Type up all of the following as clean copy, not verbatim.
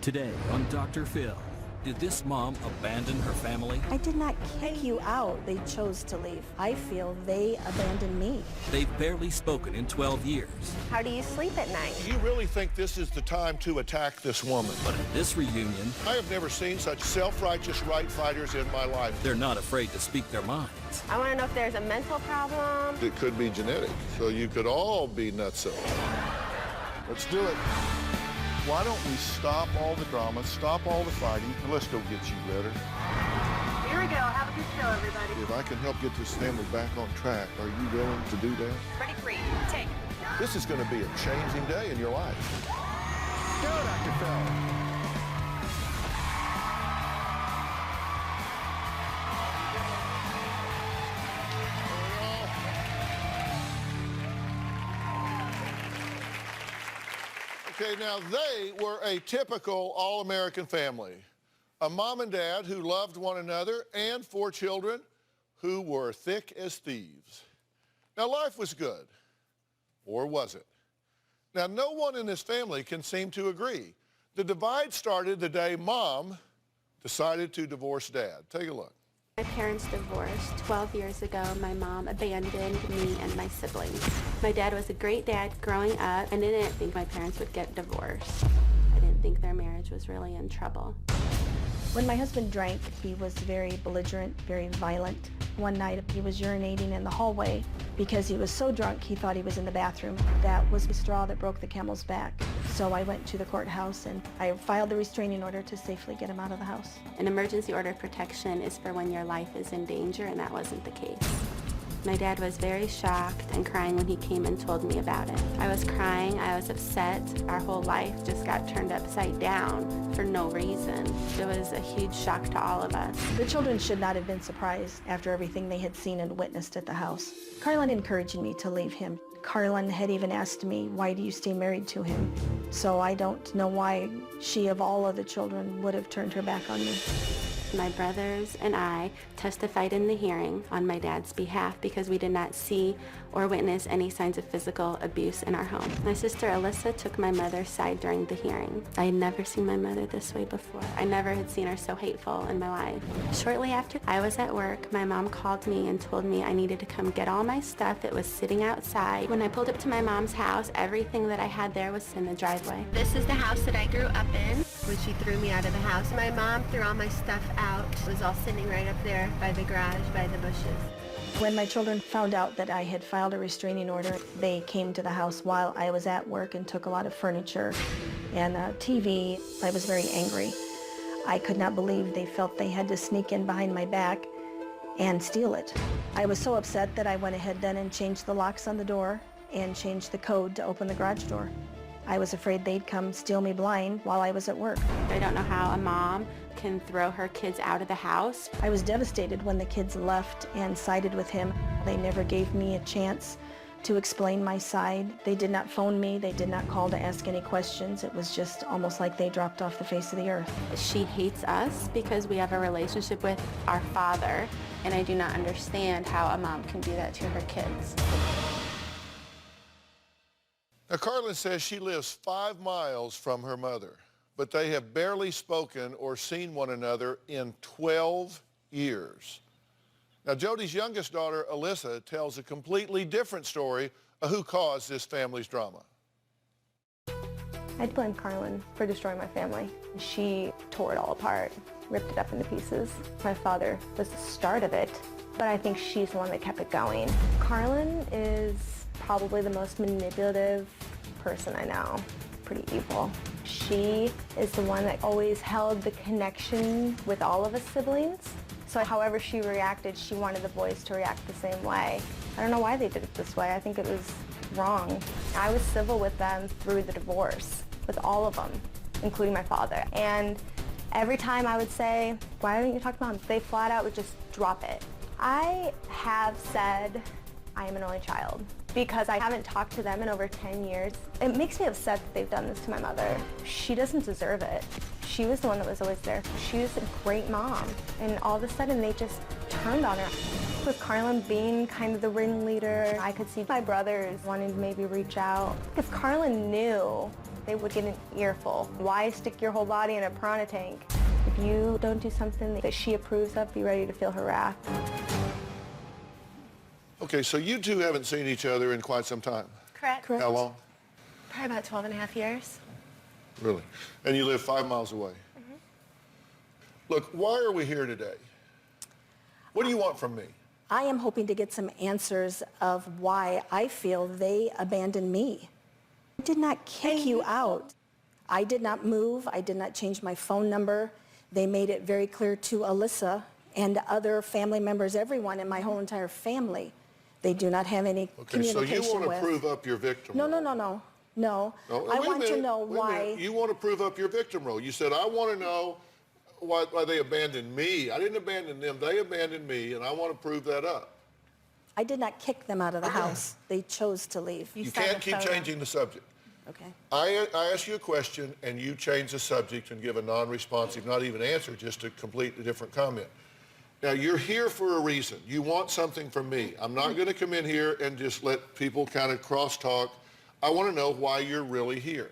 Today on Dr. Phil, did this mom abandon her family? I did not kick you out. They chose to leave. I feel they abandoned me. They've barely spoken in 12 years. How do you sleep at night? Do you really think this is the time to attack this woman? But in this reunion, I have never seen such self-righteous right fighters in my life. they're not afraid to speak their minds. I want to know if there's a mental problem. It could be genetic, so you could all be nutso. Let's do it. Why don't we stop all the drama, stop all the fighting, and let's go get you better. Here we go. Have a good show, everybody. If I can help get this family back on track, are you willing to do that? Ready, free, take. This is going to be a changing day in your life. Go, Dr. Phil. Okay, now they were a typical all-American family. A mom and dad who loved one another and 4 children who were thick as thieves. Now life was good, or was it? Now no one in this family can seem to agree. The divide started the day mom decided to divorce dad. Take a look. My parents divorced 12 years ago. My mom abandoned me and my siblings. My dad was a great dad growing up, and I didn't think my parents would get divorced. I didn't think their marriage was really in trouble. When my husband drank, he was very belligerent, very violent. One night he was urinating in the hallway because he was so drunk he thought he was in the bathroom. That was the straw that broke the camel's back. So I went to the courthouse and I filed the restraining order to safely get him out of the house. An emergency order of protection is for when your life is in danger, and that wasn't the case. My dad was very shocked and crying when he came and told me about it. I was crying, I was upset. Our whole life just got turned upside down for no reason. It was a huge shock to all of us. The children should not have been surprised after everything they had seen and witnessed at the house. Carlin encouraged me to leave him. Carlin had even asked me, why do you stay married to him? So I don't know why she, of all other children, would have turned her back on me. My brothers and I testified in the hearing on my dad's behalf because we did not see or witness any signs of physical abuse in our home. My sister Alyssa took my mother's side during the hearing. I had never seen my mother this way before. I never had seen her so hateful in my life. Shortly after I was at work, my mom called me and told me I needed to come get all my stuff. It was sitting outside. When I pulled up to my mom's house, everything that I had there was in the driveway. This is the house that I grew up in. When she threw me out of the house, my mom threw all my stuff out. It was all sitting right up there by the garage, by the bushes. When my children found out that I had filed a restraining order, they came to the house while I was at work and took a lot of furniture and a TV. I was very angry. I could not believe they felt they had to sneak in behind my back and steal it. I was so upset that I went ahead then and changed the locks on the door and changed the code to open the garage door. I was afraid they'd come steal me blind while I was at work. I don't know how a mom can throw her kids out of the house. I was devastated when the kids left and sided with him. They never gave me a chance to explain my side. They did not phone me. They did not call to ask any questions. It was just almost like they dropped off the face of the earth. She hates us because we have a relationship with our father, and I do not understand how a mom can do that to her kids. Now, Carlin says she lives 5 miles from her mother, but they have barely spoken or seen one another in 12 years. Now, Jody's youngest daughter, Alyssa, tells a completely different story of who caused this family's drama. I'd blame Carlin for destroying my family. She tore it all apart, ripped it up into pieces. My father was the start of it, but I think she's the one that kept it going. Carlin is probably the most manipulative person I know. Pretty evil. She is the one that always held the connection with all of us siblings. So however she reacted, she wanted the boys to react the same way. I don't know why they did it this way. I think it was wrong. I was civil with them through the divorce, with all of them, including my father. And every time I would say, why don't you talk to Mom? They flat out would just drop it. I have said I am an only child because I haven't talked to them in over 10 years. It makes me upset that they've done this to my mother. She doesn't deserve it. She was the one that was always there. She was a great mom, and all of a sudden they just turned on her. With Carlin being kind of the ringleader, I could see my brothers wanting to maybe reach out. If Carlin knew they would get an earful. Why stick your whole body in a piranha tank? If you don't do something that she approves of, be ready to feel her wrath. Okay, so you two haven't seen each other in quite some time. Correct. Correct. How long? Probably about 12 and a half years. Really? And you live 5 miles away. Look, why are we here today? What do you want from me? I am hoping to get some answers of why I feel they abandoned me. I did not kick you out. I did not move. I did not change my phone number. They made it very clear to Alyssa and other family members, everyone in my whole entire family, they do not have any Okay, so communication you want with. to prove up your victim No, role. no, no, no. No. No, I wait a want to minute, know wait a minute. why. You want to prove up your victim role. You said, I want to know why they abandoned me. I didn't abandon them. They abandoned me, and I want to prove that up. I did not kick them out of the house. They chose to leave. You saw can't the keep photo. changing the subject. Okay. I ask you a question, and you change the subject and give a non-responsive, not even answer, just a completely different comment. Now, you're here for a reason. You want something from me. I'm not going to come in here and just let people kind of crosstalk. I want to know why you're really here.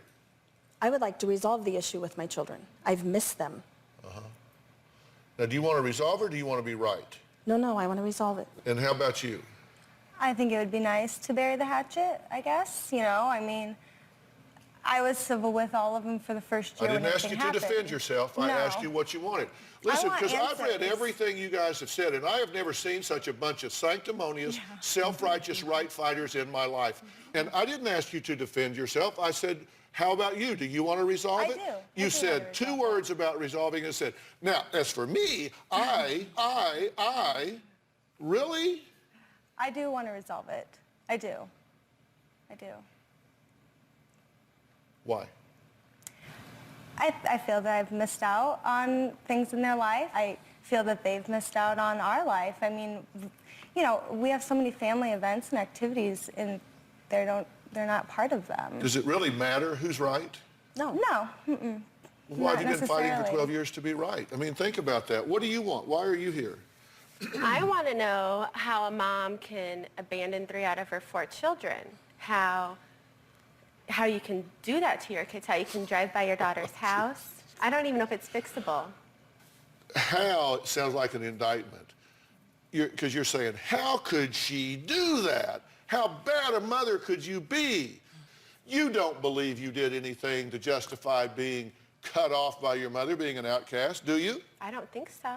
I would like to resolve the issue with my children. I've missed them. Now, do you want to resolve or do you want to be right? No, I want to resolve it. And how about you? I think it would be nice to bury the hatchet, I guess. You know, I mean, I was civil with all of them for the first year I didn't when ask you everything to defend happened. yourself. I No. asked you what you wanted. Listen, want because I've read answers. everything you guys have said, and I have never seen such a bunch of sanctimonious, self-righteous right fighters in my life. And I didn't ask you to defend yourself. I said, how about you? Do you want to resolve I it? do. I You do said want to two resolve words about resolving and said, now, as for me, really? I do want to resolve it. I do. Why? I feel that I've missed out on things in their life. I feel that they've missed out on our life. I mean, you know, we have so many family events and activities, and they're not part of them. Does it really matter who's right? No. No. Why have Not you been fighting for necessarily. 12 years to be right? I mean, think about that. What do you want? Why are you here? I want to know how a mom can abandon 3 out of her 4 children. How you can do that to your kids. How you can drive by your daughter's house. I don't even know if it's fixable. How sounds like an indictment. Because you're saying, how could she do that? How bad a mother could you be? You don't believe you did anything to justify being cut off by your mother, being an outcast, do you? I don't think so.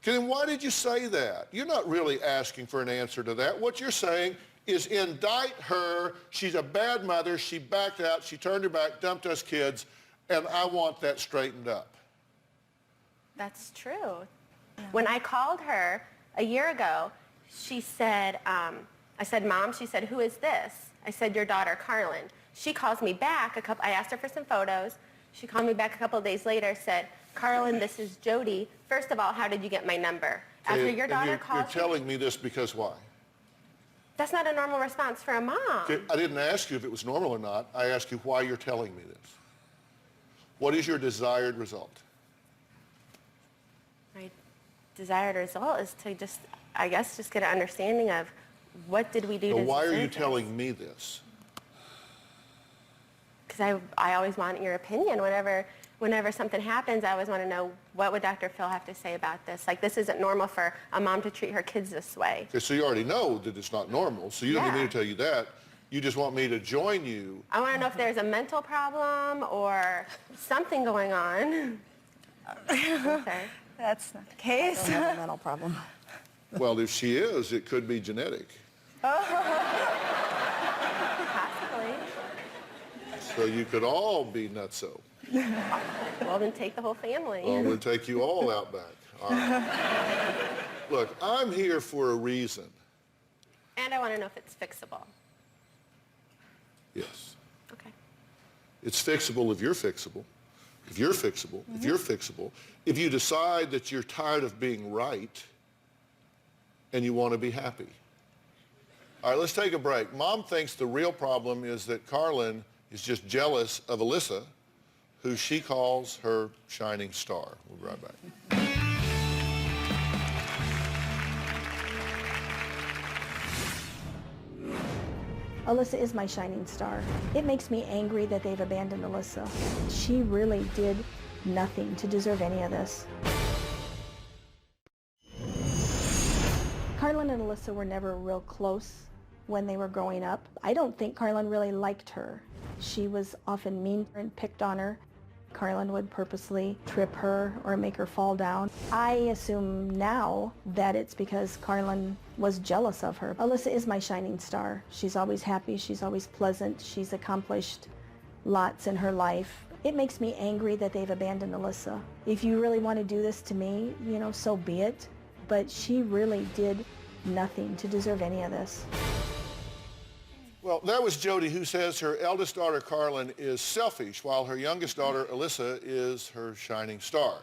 Okay, then why did you say that? You're not really asking for an answer to that. What you're saying is indict her. She's a bad mother. She backed out. She turned her back, dumped us kids, and I want that straightened up. That's true. When I called her a year ago, she said, I said, Mom, she said, who is this? I said, your daughter, Carlin. She calls me back. I asked her for some photos. She called me back a couple of days later, said, Carlin, this is Jody. First of all, how did you get my number? After And- your and daughter you're calls telling me this because why? That's not a normal response for a mom. Okay, I didn't ask you if it was normal or not. I asked you why you're telling me this. What is your desired result? My desired result is to just, I guess, just get an understanding of what did we do So to why are you deserve this? telling me this? Because I always want your opinion. Whenever something happens, I always want to know, what would Dr. Phil have to say about this? Like, this isn't normal for a mom to treat her kids this way. Okay, so you already know that it's not normal, so you don't need me Yeah. to tell you that. You just want me to join you. I want to know if there's a mental problem or something going on. Okay. That's not the case. I don't have a mental problem. Well, if she is, it could be genetic. Possibly. So you could all be nutso. Well, then take the whole family. Well, we'll take you all out back. All right. Look, I'm here for a reason. And I want to know if it's fixable. Yes. Okay. It's fixable if you're fixable. If you're fixable, if you're fixable. If you decide that you're tired of being right and you want to be happy. All right, let's take a break. Mom thinks the real problem is that Carlin is just jealous of Alyssa, who she calls her shining star. We'll be right back. Alyssa is my shining star. It makes me angry that they've abandoned Alyssa. She really did nothing to deserve any of this. Carlin and Alyssa were never real close when they were growing up. I don't think Carlin really liked her. She was often mean and picked on her. Carlin would purposely trip her or make her fall down. I assume now that it's because Carlin was jealous of her. Alyssa is my shining star. She's always happy, she's always pleasant, she's accomplished lots in her life. It makes me angry that they've abandoned Alyssa. If you really want to do this to me, you know, so be it. But she really did nothing to deserve any of this. Well, that was Jody, who says her eldest daughter, Carlin, is selfish, while her youngest daughter, Alyssa, is her shining star.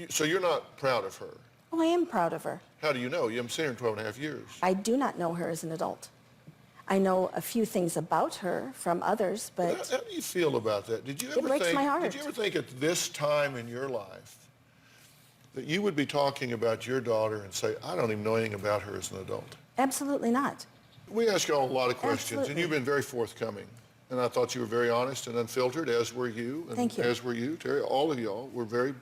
So you're not proud of her? Oh, I am proud of her. How do you know? You haven't seen her in 12 and a half years. I do not know her as an adult. I know a few things about her from others, but How do you feel about that? Did you ever breaks think, my heart. Did you ever think at this time in your life that you would be talking about your daughter and say, I don't even know anything about her as an adult? absolutely not. We ask y'all a lot of questions, and Absolutely. you've been very forthcoming. And I thought you were very honest and unfiltered, as were you. And Thank you. As were you, Terry. All of y'all were very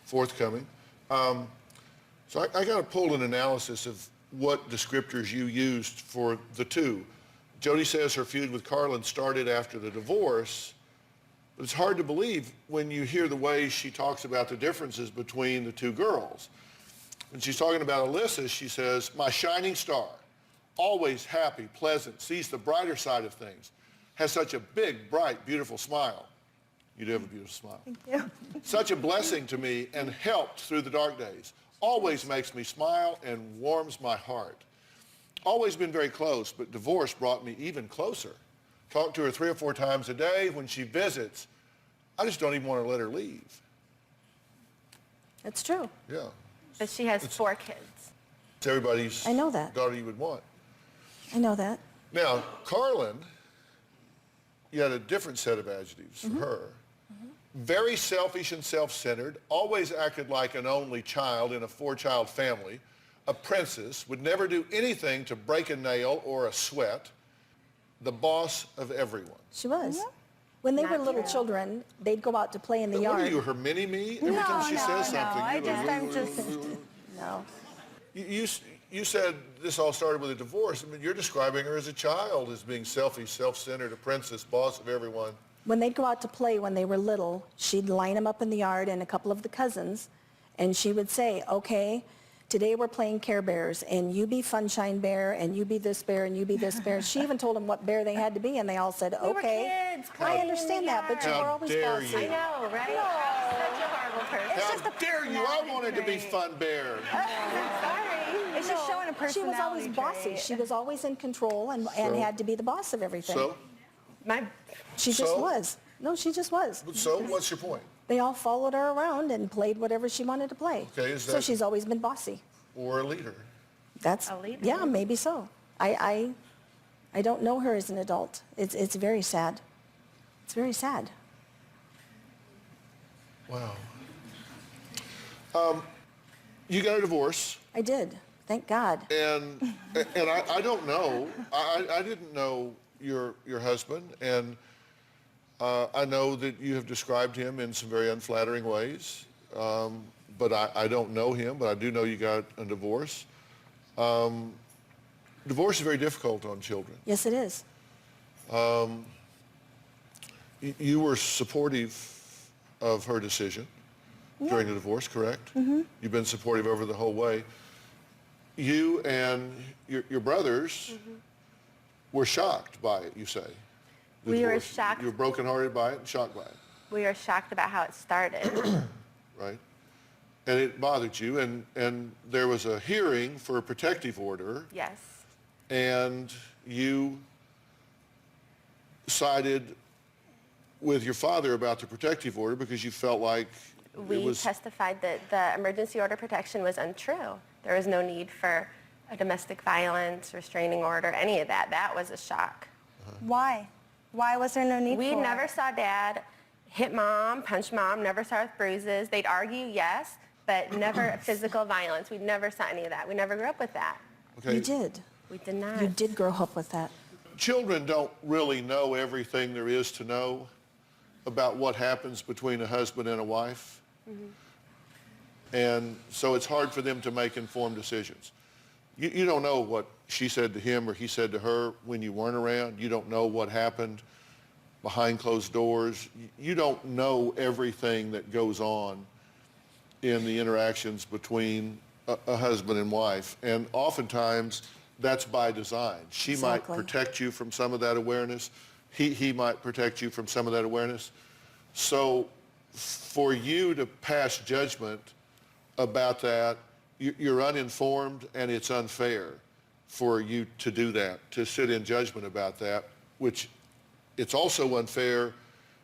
forthcoming. So I got to pull an analysis of what descriptors you used for the two. Jody says her feud with Carlin started after the divorce, but it's hard to believe when you hear the way she talks about the differences between the two girls. When she's talking about Alyssa, she says, my shining star, always happy, pleasant, sees the brighter side of things, has such a big, bright, beautiful smile. You do have a beautiful smile. Thank you. Such a blessing to me and helped through the dark days. Always makes me smile and warms my heart. Always been very close, but divorce brought me even closer. Talk to her 3 or 4 times a day. When she visits, I just don't even want to let her leave. It's true. Yeah. But she has 4 kids. It's everybody's I know that. daughter you would want. I know that. Now, Carlin, you had a different set of adjectives for her. Very selfish and self-centered, always acted like an only child in a 4-child family, a princess, would never do anything to break a nail or a sweat, the boss of everyone. She was. When they Not were little true. children, they'd go out to play in the What are yard. you, her mini-me? Every time she says something, No. You said this all started with a divorce. I mean, you're describing her as a child, as being selfish, self-centered, a princess, boss of everyone. When they'd go out to play when they were little, she'd line them up in the yard and a couple of the cousins, and she would say, okay, today we're playing Care Bears, and you be Funshine Bear, and you be this bear, and you be this bear. She even told them what bear they had to be, and they all said, okay. We were kids I playing in the understand that, but you yard. were How always dare bossy. you. I know, right? I'm such a horrible person. How dare you? I wanted to be Fun Bear. Sorry. It's just showing a She personality was always bossy. trait. She was always in control and So? had to be the boss of everything. So? She just So? was. No, she just was. So, what's your point? They all followed her around and played whatever she wanted to play. Okay, is So that- she's always been bossy. Or a leader? That's, A leader. yeah, maybe so. I don't know her as an adult. It's very sad. It's very sad. Wow. You got a divorce, I did. Thank God. and I don't know. I didn't know your husband, and I know that you have described him in some very unflattering ways. But I don't know him, but I do know you got a divorce. Divorce is very difficult on children. Yes, it is. You were supportive of her decision during the divorce, correct? Mm-hmm. You've been supportive over the whole way. You and your brothers were shocked by it, you say. the We were divorce. shocked. You were brokenhearted by it and shocked by it, We were shocked about how it started. right? And it bothered you, and there was a hearing for a protective order, Yes. and you sided with your father about the protective order because you felt like it We was... testified that the emergency order protection was untrue. There was no need for a domestic violence, restraining order, any of that. That was a shock. Why? Why was there no need We for never it? saw Dad hit Mom, punch Mom, never saw her with bruises. They'd argue, yes, but never physical violence. We never saw any of that. We never grew up with that. Okay. You did. We did not. You did grow up with that. children don't really know everything there is to know about what happens between a husband and a wife. And so it's hard for them to make informed decisions. You don't know what she said to him or he said to her when you weren't around. You don't know what happened behind closed doors. You don't know everything that goes on in the interactions between a husband and wife. And oftentimes that's by design. She might protect you from some of that awareness. He might protect you from some of that awareness. So for you to pass judgment about that, you're uninformed, and it's unfair for you to do that, to sit in judgment about that, which it's also unfair.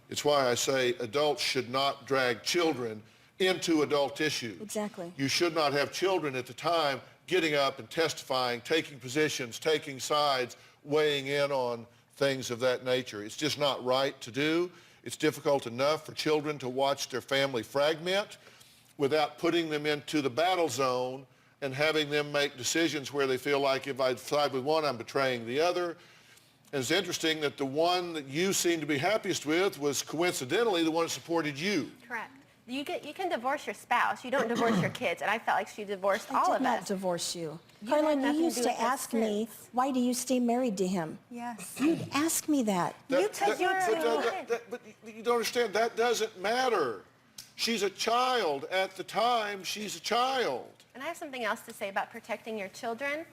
It's why I say adults should not drag children into adult issues. Exactly. You should not have children at the time getting up and testifying, taking positions, taking sides, weighing in on things of that nature. It's just not right to do. It's difficult enough for children to watch their family fragment without putting them into the battle zone and having them make decisions where they feel like if I side with one, I'm betraying the other. And it's interesting that the one that you seem to be happiest with was coincidentally the one that supported you. Correct. You can divorce your spouse. You don't divorce your kids. And I felt like she divorced all I of did not us. divorce you. You had Carlin, nothing you to used do to with this ask me, since. why do you stay married to him? Yes. You'd ask me that. Because you're But you don't understand, that doesn't matter. She's a child. At the time, she's a child. And I have something else to say about protecting your children.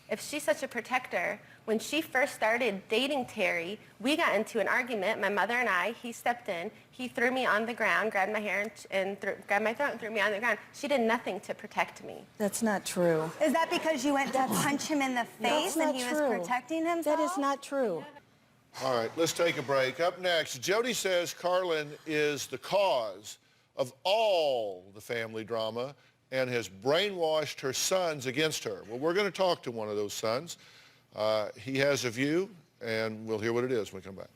If she's such a protector, when she first started dating Terry, we got into an argument, my mother and I. He stepped in. He threw me on the ground, grabbed my hair and grabbed my throat and threw me on the ground. She did nothing to protect me. That's not true. Is that because you went to punch him in the face That's not and he true. was protecting himself? That is not true. All right, let's take a break. Up next, Jody says Carlin is the cause of all the family drama and has brainwashed her sons against her. Well, we're going to talk to one of those sons. He has a view, and we'll hear what it is when we come back.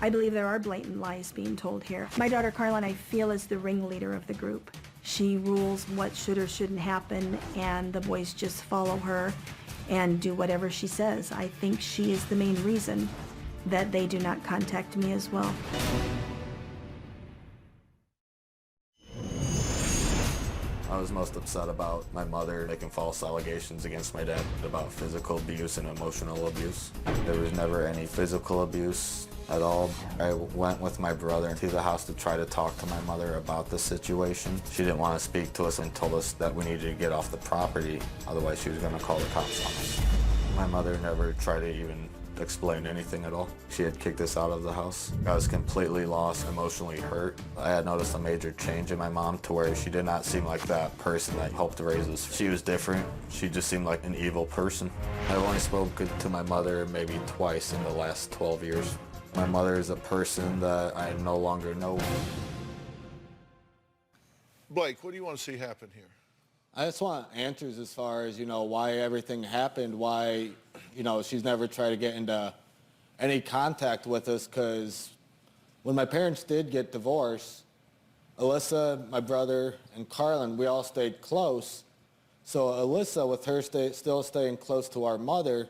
I believe there are blatant lies being told here. My daughter Carlin, I feel, is the ringleader of the group. She rules what should or shouldn't happen, and the boys just follow her and do whatever she says. I think she is the main reason that they do not contact me as well. I was most upset about my mother making false allegations against my dad about physical abuse and emotional abuse. There was never any physical abuse at all. I went with my brother to the house to try to talk to my mother about the situation. She didn't want to speak to us and told us that we needed to get off the property, otherwise she was going to call the cops on us. My mother never tried to even explain anything at all. She had kicked us out of the house. I was completely lost, emotionally hurt. I had noticed a major change in my mom to where she did not seem like that person that helped raise us. She was different. She just seemed like an evil person. I've only spoken to my mother maybe twice in the last 12 years. My mother is a person that I no longer know. Blake, what do you want to see happen here? I just want answers as far as, why everything happened, why, she's never tried to get into any contact with us, because when my parents did get divorced, Alyssa, my brother, and Carlin, we all stayed close. So Alyssa, with her still staying close to our mother,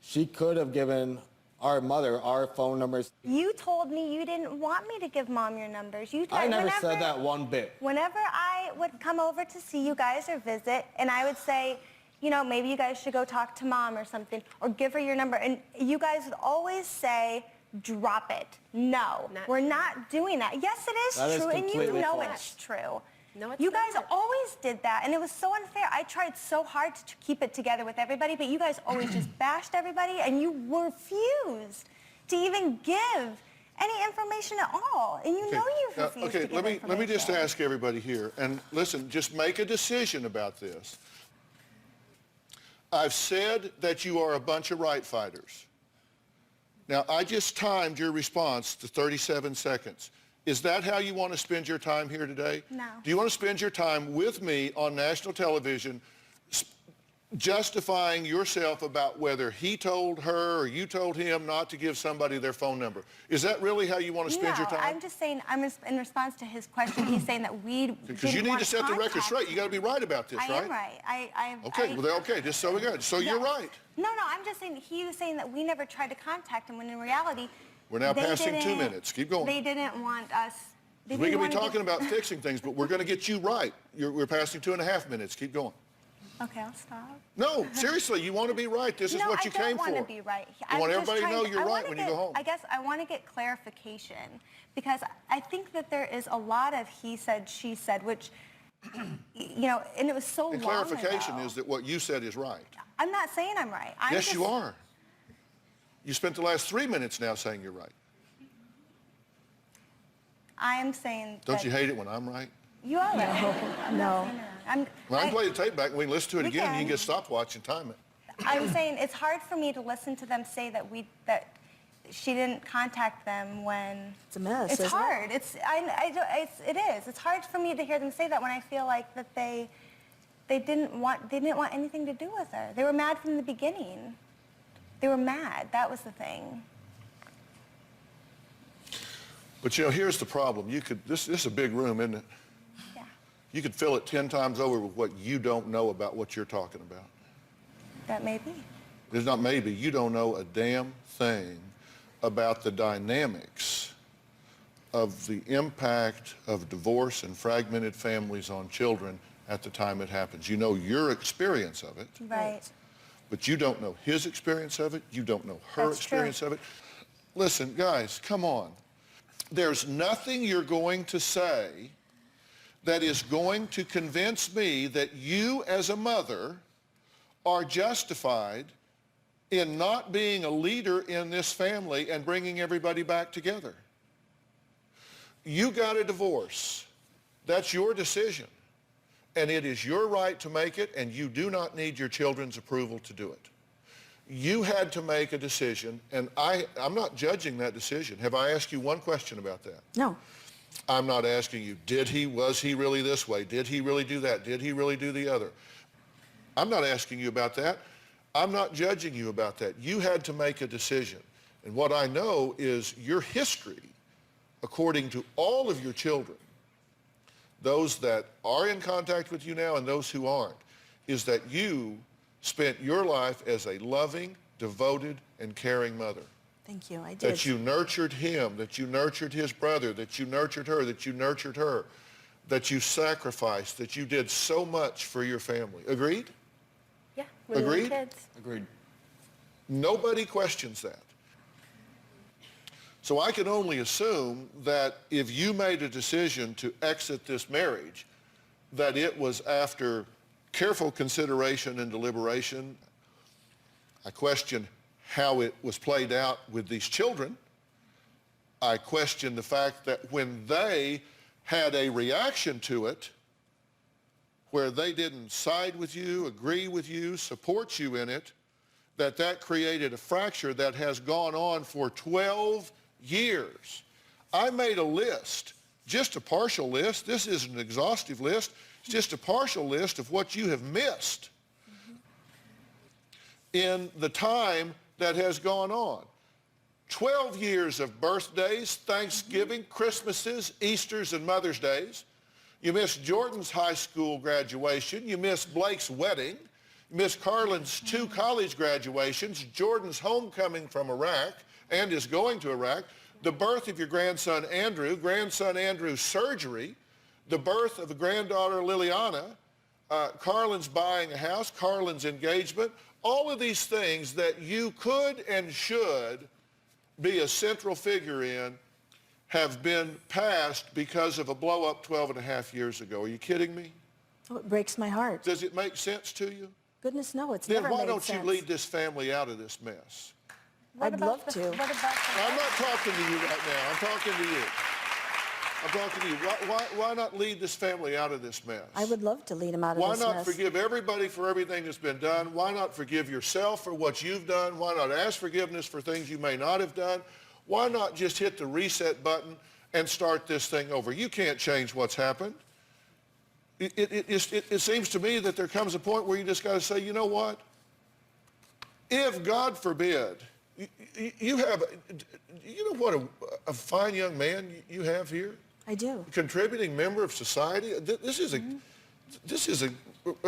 she could have given our mother our phone numbers. You told me you didn't want me to give Mom your numbers. I never said that one bit. Whenever I would come over to see you guys or visit, and I would say, maybe you guys should go talk to Mom or something, or give her your number, and you guys would always say, drop it. No, we're not doing that. Yes, it is true, and you know it's true. No, it's you guys not. always did that, and it was so unfair. I tried so hard to keep it together with everybody, but you guys always just bashed everybody, and you refused to even give any information at all. And you know you've refused to give information. Let me just ask everybody here, and listen, just make a decision about this. I've said that you are a bunch of right fighters. Now, I just timed your response to 37 seconds. Is that how you want to spend your time here today? No. Do you want to spend your time with me on national television justifying yourself about whether he told her or you told him not to give somebody their phone number. Is that really how you want to spend your time? I'm just saying, in response to his question, he's saying that we Because you need to set the record straight. You got to be right about this, right? I am right. Okay, just so we got it. So you're right. No, I'm just saying, he was saying that we never tried to contact him, when in reality, We're now they passing 2 didn't- minutes. Keep going. They didn't want us. They We didn't can be want to talking about fixing things, but we're going to get you right. We're passing 2.5 minutes. Keep going. Okay, I'll stop. No, seriously, you want to be right. This is what you came for. I don't want to be right. You want everybody to know you're right when you go home. I guess I want to get clarification, because I think that there is a lot of he said, she said, which, you know, and it was so And long clarification ago. is that what you said is right. I'm not saying I'm right. Yes, you are. You spent the last 3 minutes now saying you're right. I am saying Don't that you hate it when I'm right? you are right. No. Well, I can play the tape back and we can listen to it We again and you can. can get a stopwatch and time it. I'm saying it's hard for me to listen to them say that she didn't contact them when It's a mess, It's isn't it? hard. It is. It's hard for me to hear them say that when I feel like that they didn't want anything to do with her. They were mad from the beginning. They were mad. That was the thing. But you know, here's the problem. This is a big room, isn't it? Yeah. You could fill it 10 times over with what you don't know about what you're talking about. That may be. There's not maybe. You don't know a damn thing about the dynamics of the impact of divorce and fragmented families on children at the time it happens. You know your experience of it, Right. but you don't know his experience of it. You don't know her That's experience of it. Listen, guys, come on. There's nothing you're going to say that is going to convince me that you as a mother are justified in not being a leader in this family and bringing everybody back together. You got a divorce. That's your decision. And it is your right to make it, and you do not need your children's approval to do it. You had to make a decision, and I'm not judging that decision. Have I asked you one question about that? No. I'm not asking you, was he really this way? Did he really do that? Did he really do the other? I'm not asking you about that. I'm not judging you about that. You had to make a decision. And what I know is your history, according to all of your children, those that are in contact with you now and those who aren't, is that you spent your life as a loving, devoted, and caring mother. Thank you, I did. That you nurtured him, that you nurtured his brother, that you nurtured her, that you nurtured her, that you sacrificed, that you did so much for your family. Agreed? Yeah, when we were Agreed? kids. Agreed. Nobody questions that. So I can only assume that if you made a decision to exit this marriage, that it was after careful consideration and deliberation. I question how it was played out with these children. I question the fact that when they had a reaction to it, where they didn't side with you, agree with you, support you in it, that created a fracture that has gone on for 12 years. I made a list, just a partial list. This isn't an exhaustive list. It's just a partial list of what you have missed in the time that has gone on. 12 years of birthdays, Thanksgiving, Christmases, Easters, and Mother's Days. You missed Jordan's high school graduation. You missed Blake's wedding. You missed Carlin's 2 college graduations, Jordan's homecoming from Iraq and is going to Iraq, the birth of your grandson Andrew's surgery, the birth of a granddaughter, Liliana, Carlin's buying a house, Carlin's engagement, all of these things that you could and should be a central figure in have been passed because of a blow-up 12 and a half years ago. Are you kidding me? Oh, it breaks my heart. Does it make sense to you? Goodness, no, it's Then never why made don't sense. you lead this family out of this mess? I'd love to. What about I'm not talking to you right now. I'm talking to you. I'm talking to you. Why not lead this family out of this mess? I would love to lead him out of Why this not mess. forgive everybody for everything that's been done? Why not forgive yourself for what you've done? Why not ask forgiveness for things you may not have done? Why not just hit the reset button and start this thing over? You can't change what's happened. It seems to me that there comes a point where you just got to say, you know what? If, God forbid, you know what a fine young man you have here? I do. Contributing member of society. This is a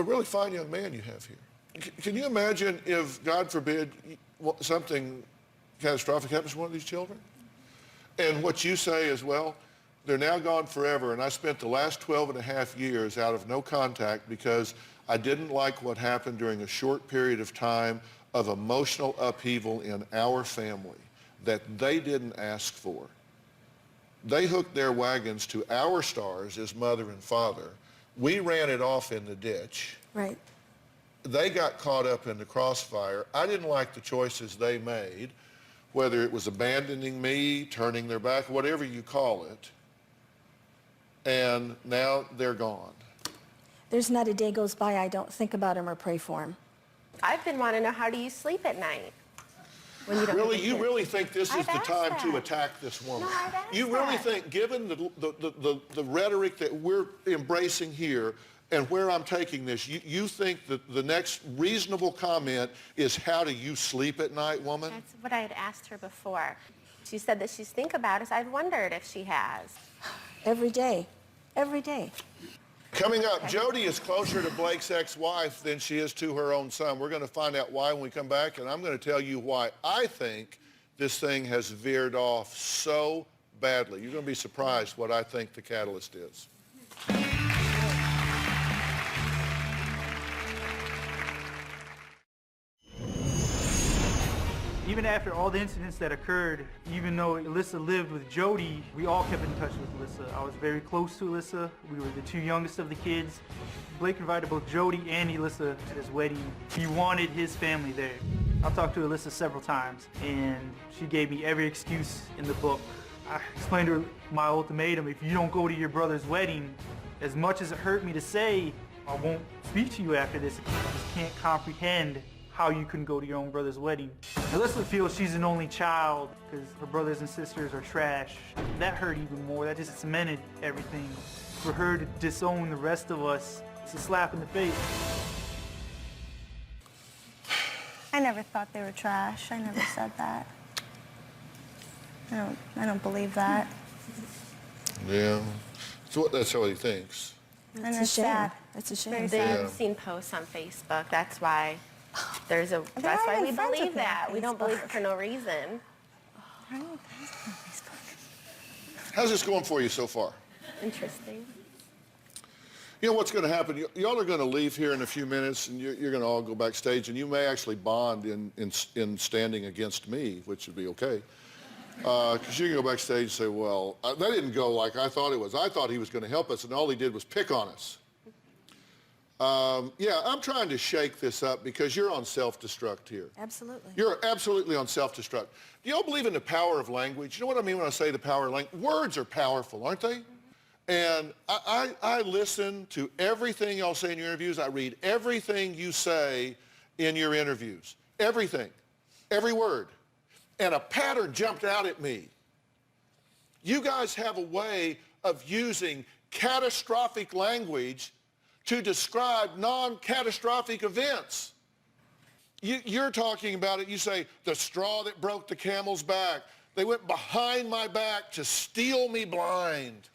really fine young man you have here. Can you imagine if, God forbid, something catastrophic happens to one of these children? And what you say is, well, they're now gone forever, and I spent the last 12 and a half years out of no contact because I didn't like what happened during a short period of time of emotional upheaval in our family that they didn't ask for. They hooked their wagons to our stars as mother and father. We ran it off in the ditch. Right. They got caught up in the crossfire. I didn't like the choices they made, whether it was abandoning me, turning their back, whatever you call it. And now they're gone. There's not a day goes by I don't think about him or pray for him. I've been wanting to know, how do you sleep at night? When you don't Really, have you kids? really think this is I've the asked time to that. attack this woman? No, I've asked You really that. think, given the rhetoric that we're embracing here and where I'm taking this, you think that the next reasonable comment is, how do you sleep at night, woman? That's what I had asked her before. She said that she's think about it. I'd wondered if she has. Every day. Every day. Coming up, Jody is closer to Blake's ex-wife than she is to her own son. We're going to find out why when we come back, and I'm going to tell you why I think this thing has veered off so badly. You're going to be surprised what I think the catalyst is. Even after all the incidents that occurred, even though Alyssa lived with Jody, we all kept in touch with Alyssa. I was very close to Alyssa. We were the two youngest of the kids. Blake invited both Jody and Alyssa to his wedding. He wanted his family there. I talked to Alyssa several times, and she gave me every excuse in the book. I explained to her my ultimatum: if you don't go to your brother's wedding, as much as it hurt me to say, I won't speak to you after this. I just can't comprehend how you couldn't go to your own brother's wedding. Alyssa feels she's an only child because her brothers and sisters are trash. That hurt even more. That just cemented everything. For her to disown the rest of us, it's a slap in the face. I never thought they were trash. I never said that. I don't believe that. Yeah, that's what he thinks. And It's a it's shame. sad. It's a shame. Very They've sad. seen posts on Facebook. That's why that's not why even we friends with believe me on that. We don't believe it Facebook. for no reason. How's this going for you so far? Interesting. You know what's going to happen? Y'all are going to leave here in a few minutes, and you're going to all go backstage, and you may actually bond in standing against me, which would be okay. Because you can go backstage and say, well, that didn't go like I thought it was. I thought he was going to help us, and all he did was pick on us. Yeah, I'm trying to shake this up because you're on self-destruct here. Absolutely. You're absolutely on self-destruct. Do y'all believe in the power of language? You know what I mean when I say the power of language? Words are powerful, aren't they? And I listen to everything y'all say in your interviews. I read everything you say in your interviews. Everything. Every word. And a pattern jumped out at me. You guys have a way of using catastrophic language to describe non-catastrophic events. You're talking about it, you say, the straw that broke the camel's back. They went behind my back to steal me blind.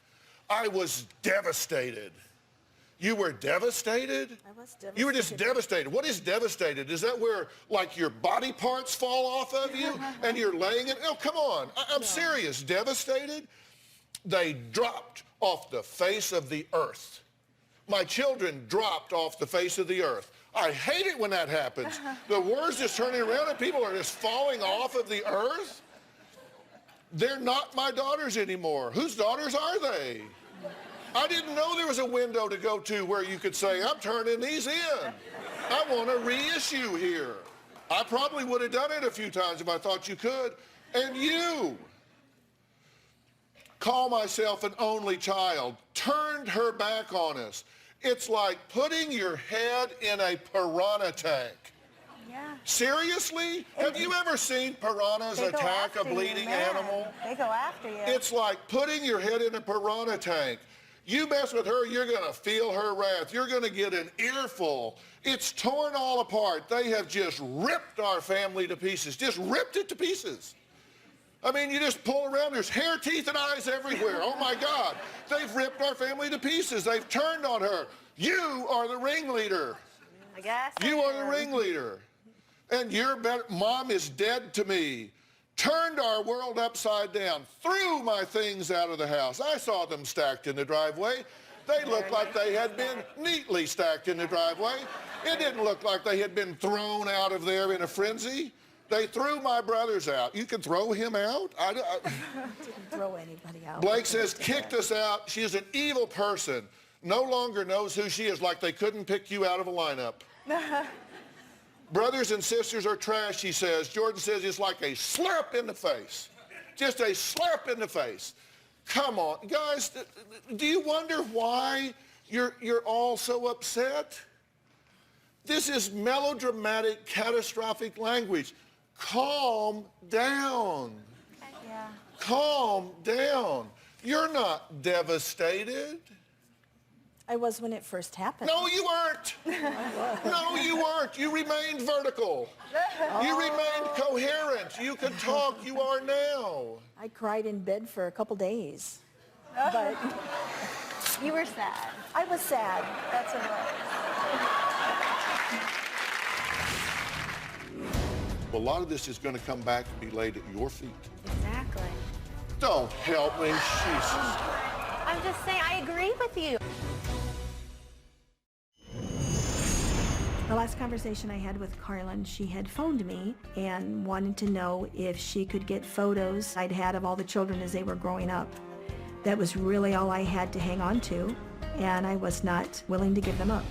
I was devastated. You were devastated? I was devastated. You were just devastated. What is devastated? Is that where, like, your body parts fall off of you and you're laying it? No, come on. I'm serious. Devastated? They dropped off the face of the earth. My children dropped off the face of the earth. I hate it when that happens. The world's just turning around and people are just falling off of the earth. They're not my daughters anymore. Whose daughters are they? I didn't know there was a window to go to where you could say, I'm turning these in. I want a reissue here. I probably would have done it a few times if I thought you could. And you call myself an only child, turned her back on us. It's like putting your head in a piranha tank. Yeah. Seriously? Have you ever seen piranhas They go attack a after you, bleeding man. animal? They go after you. It's like putting your head in a piranha tank. You mess with her, you're going to feel her wrath. You're going to get an earful. It's torn all apart. They have just ripped our family to pieces, just ripped it to pieces. I mean, you just pull around, there's hair, teeth, and eyes everywhere. Oh, my God. They've ripped our family to pieces. They've turned on her. You are the ringleader. I guess. You are the ringleader. And your mom is dead to me. Turned our world upside down. Threw my things out of the house. I saw them stacked in the driveway. They looked like they had been neatly stacked in the driveway. It didn't look like they had been thrown out of there in a frenzy. They threw my brothers out. You can throw him out? I Didn't throw anybody out. Blake says, kicked us out. She is an evil person. No longer knows who she is, like they couldn't pick you out of a lineup. Brothers and sisters are trash, he says. Jordan says it's like a slap in the face. Just a slap in the face. Come on. Guys, do you wonder why you're all so upset? This is melodramatic, catastrophic language. Calm down. Yeah. Calm down. You're not devastated. I was when it first happened. No, you weren't. No, you weren't. You remained vertical. You remained coherent. You could talk. You are now. I cried in bed for a couple days. But You were sad. I was sad. That's what it was. Well, a lot of this is going to come back and be laid at your feet. Exactly. Don't help me, Jesus. I'm just saying, I agree with you. The last conversation I had with Carlin, she had phoned me and wanted to know if she could get photos I'd had of all the children as they were growing up. That was really all I had to hang on to, and I was not willing to give them up.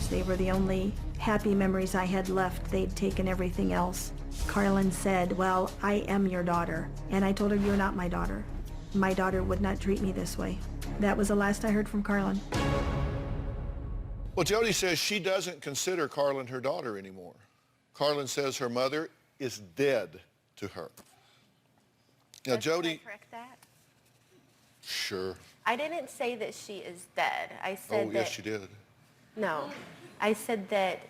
They were the only happy memories I had left. They'd taken everything else. Carlin said, well, I am your daughter. And I told her, you're not my daughter. My daughter would not treat me this way. That was the last I heard from Carlin. Well, Jody says she doesn't consider Carlin her daughter anymore. Carlin says her mother is dead to her. Now, Jody... Can I correct that? Sure. I didn't say that she is dead. I said Oh, that... yes, you did. No. I said that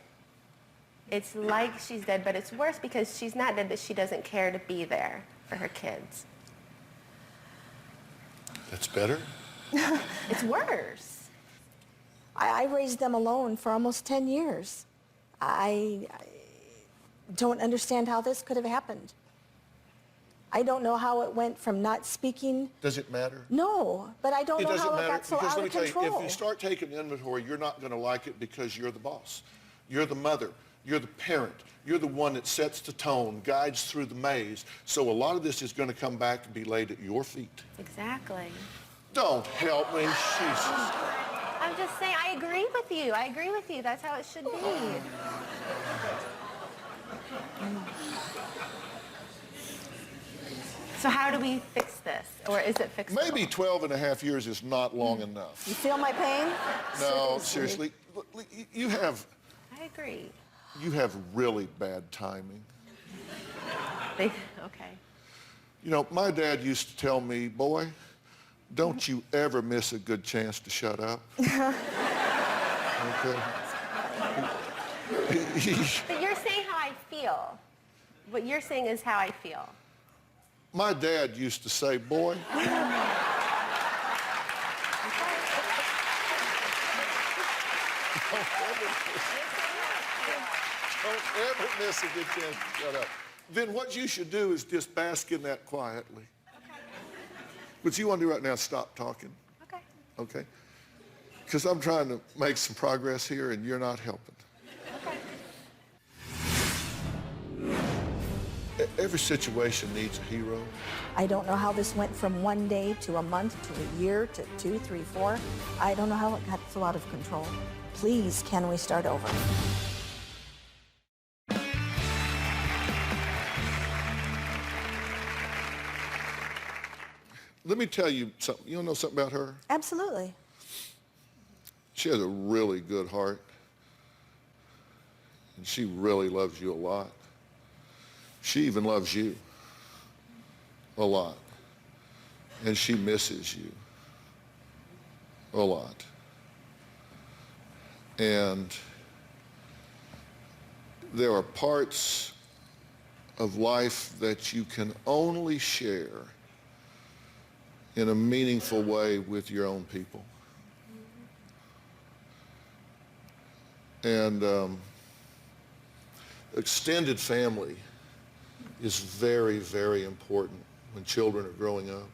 it's like she's dead, but it's worse because she's not dead, but she doesn't care to be there for her kids. That's better? It's worse. I raised them alone for almost 10 years. I don't understand how this could have happened. I don't know how it went from not speaking. Does it matter? No, but I don't know how it got so because out let of me tell control. you, if you start taking inventory, you're not going to like it because you're the boss. You're the mother. You're the parent. You're the one that sets the tone, guides through the maze. So a lot of this is going to come back and be laid at your feet. Exactly. Don't help me, Jesus. I'm just saying, I agree with you. I agree with you. That's how it should be. So how do we fix this? Or is it fixable? Maybe 12 and a half years is not long enough. You feel my pain? No, seriously. You have I agree. really bad timing. Okay. You know, my dad used to tell me, boy, don't you ever miss a good chance to shut up. Okay? But you're saying how I feel. What you're saying is how I feel. My dad used to say, boy, don't ever miss a good chance to shut up. Then what you should do is just bask in that quietly. Okay. What you want to do right now is stop talking. Okay. Okay? Because I'm trying to make some progress here and you're not helping. Okay. Every situation needs a hero. I don't know how this went from one day to a month to a year to 2, 3, 4. I don't know how it got so out of control. Please, can we start over? Let me tell you something. You want to know something about her? Absolutely. She has a really good heart. And she really loves you a lot. She even loves you a lot. And she misses you. a lot. And there are parts of life that you can only share in a meaningful way with your own people. And extended family is very, very important when children are growing up.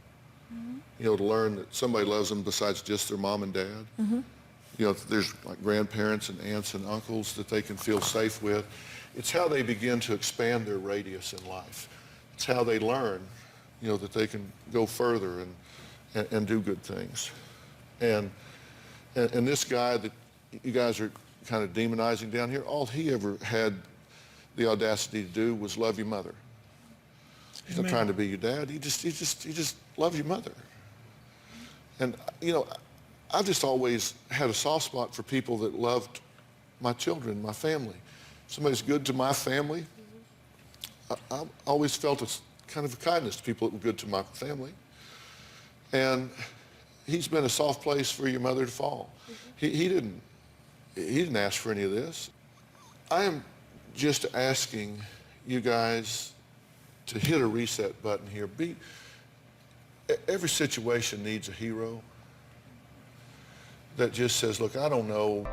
You know, to learn that somebody loves them besides just their mom and dad. You know, there's like grandparents and aunts and uncles that they can feel safe with. It's how they begin to expand their radius in life. It's how they learn, you know, that they can go further and do good things. And this guy that you guys are kind of demonizing down here, all he ever had the audacity to do was love your mother. He's not trying to be your dad. He just loves your mother. And, you know, I've just always had a soft spot for people that loved my children, my family. If somebody's good to my family, I always felt a kind of a kindness to people that were good to my family. And he's been a soft place for your mother to fall. He didn't ask for any of this. I am just asking you guys to hit a reset button here. Every situation needs a hero that just says, look, I don't know.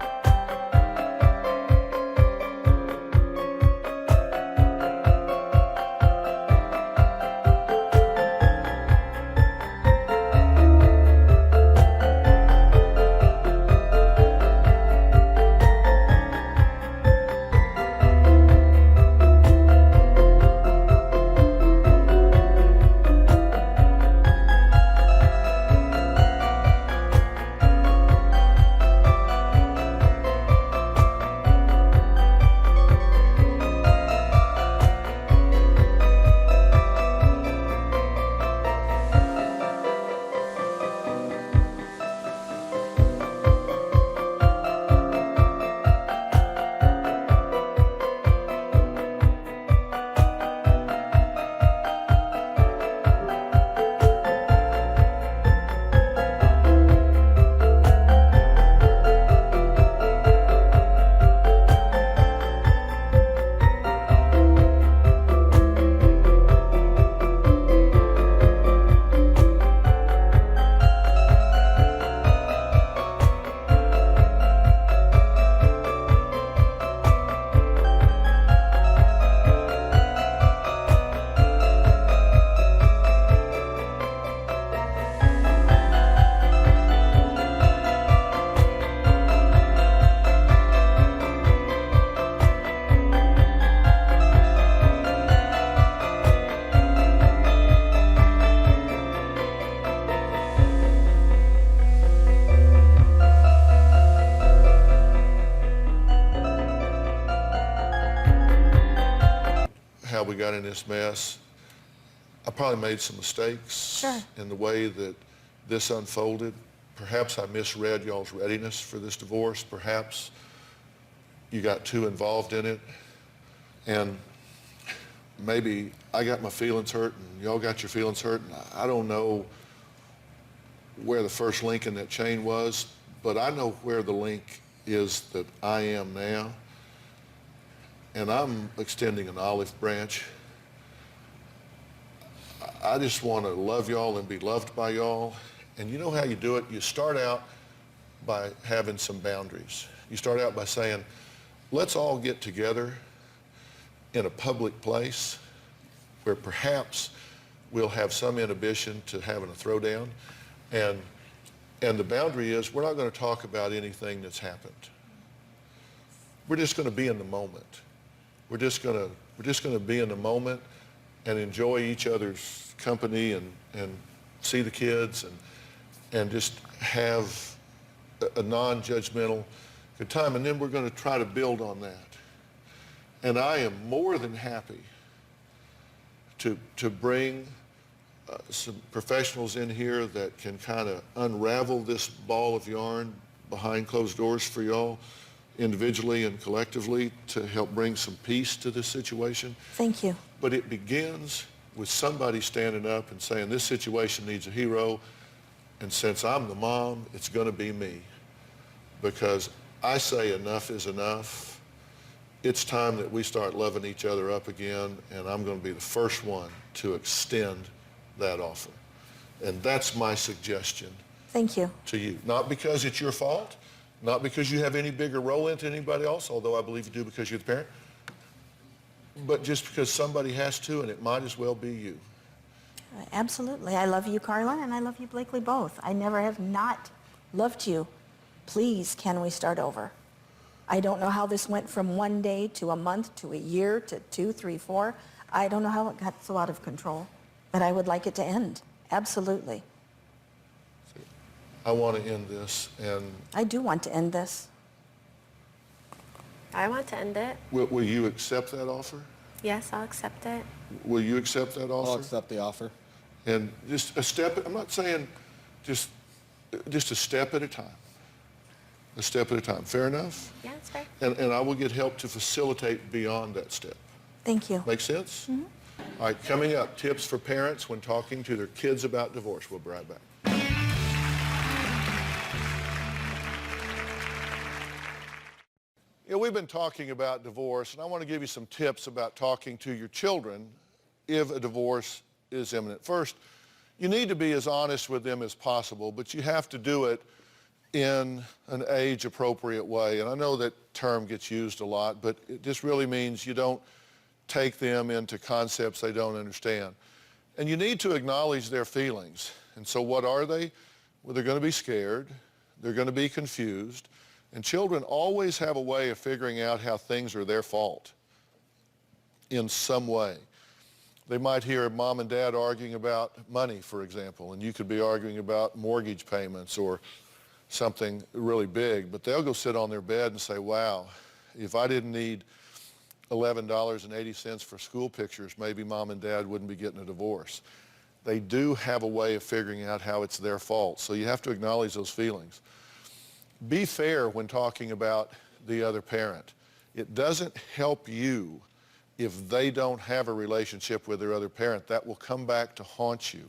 How we got in this mess. I probably made some mistakes in the way that this unfolded. Perhaps I misread y'all's readiness for this divorce. Perhaps you got too involved in it. And maybe I got my feelings hurt and y'all got your feelings hurt. And I don't know where the first link in that chain was, but I know where the link is that I am now. And I'm extending an olive branch. I just want to love y'all and be loved by y'all. And you know how you do it? You start out by having some boundaries. You start out by saying, let's all get together in a public place where perhaps we'll have some inhibition to having a throwdown. And the boundary is we're not going to talk about anything that's happened. We're just going to be in the moment. We're just going to be in the moment and enjoy each other's company and see the kids and just have a non-judgmental good time. And then we're going to try to build on that. And I am more than happy to bring some professionals in here that can kind of unravel this ball of yarn behind closed doors for y'all, individually and collectively, to help bring some peace to this situation. Thank you. But it begins with somebody standing up and saying, this situation needs a hero. And since I'm the mom, it's going to be me. Because I say enough is enough. It's time that we start loving each other up again, and I'm going to be the first one to extend that offer. And that's my suggestion Thank you. to you. Not because it's your fault, not because you have any bigger role into anybody else, although I believe you do because you're the parent, but just because somebody has to, and it might as well be you. Absolutely. I love you, Carlin, and I love you, Blakely, both. I never have not loved you. Please, can we start over? I don't know how this went from one day to a month to a year to 2, 3, 4. I don't know how it got so out of control, but I would like it to end. Absolutely. I want to end this, and I do want to end this. I want to end it. will you accept that offer? Yes, I'll accept it. Will you accept that offer? I'll accept the offer. And just a step, I'm not saying just a step at a time. A step at a time. Fair enough? Yeah, it's fair. And I will get help to facilitate beyond that step. Thank you. Make sense? Mm-hmm. All right, coming up, tips for parents when talking to their kids about divorce. We'll be right back. You know, we've been talking about divorce, and I want to give you some tips about talking to your children if a divorce is imminent. First, you need to be as honest with them as possible, but you have to do it in an age-appropriate way. And I know that term gets used a lot, but it just really means you don't take them into concepts they don't understand. And you need to acknowledge their feelings. And so what are they? Well, they're going to be scared. They're going to be confused. And children always have a way of figuring out how things are their fault in some way. They might hear mom and dad arguing about money, for example, and you could be arguing about mortgage payments or something really big, but they'll go sit on their bed and say, wow, if I didn't need $11.80 for school pictures, maybe mom and dad wouldn't be getting a divorce. They do have a way of figuring out how it's their fault, so you have to acknowledge those feelings. Be fair when talking about the other parent. It doesn't help you if they don't have a relationship with their other parent. That will come back to haunt you.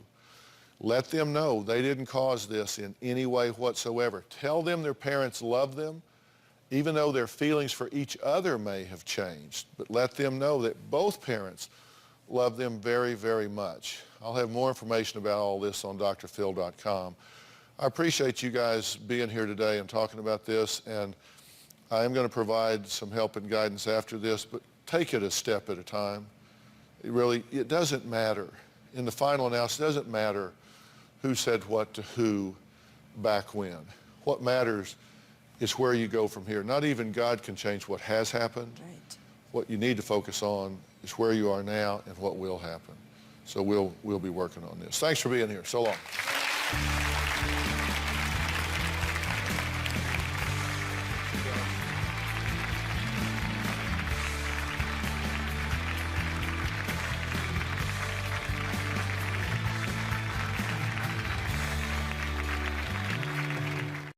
Let them know they didn't cause this in any way whatsoever. Tell them their parents love them, even though their feelings for each other may have changed. But let them know that both parents love them very, very much. I'll have more information about all this on drphil.com. I appreciate you guys being here today and talking about this, and I am going to provide some help and guidance after this, but take it a step at a time. It doesn't matter. In the final analysis, it doesn't matter who said what to who back when. What matters is where you go from here. Not even God can change what has happened. Right. What you need to focus on is where you are now and what will happen. So we'll be working on this. Thanks for being here. So long.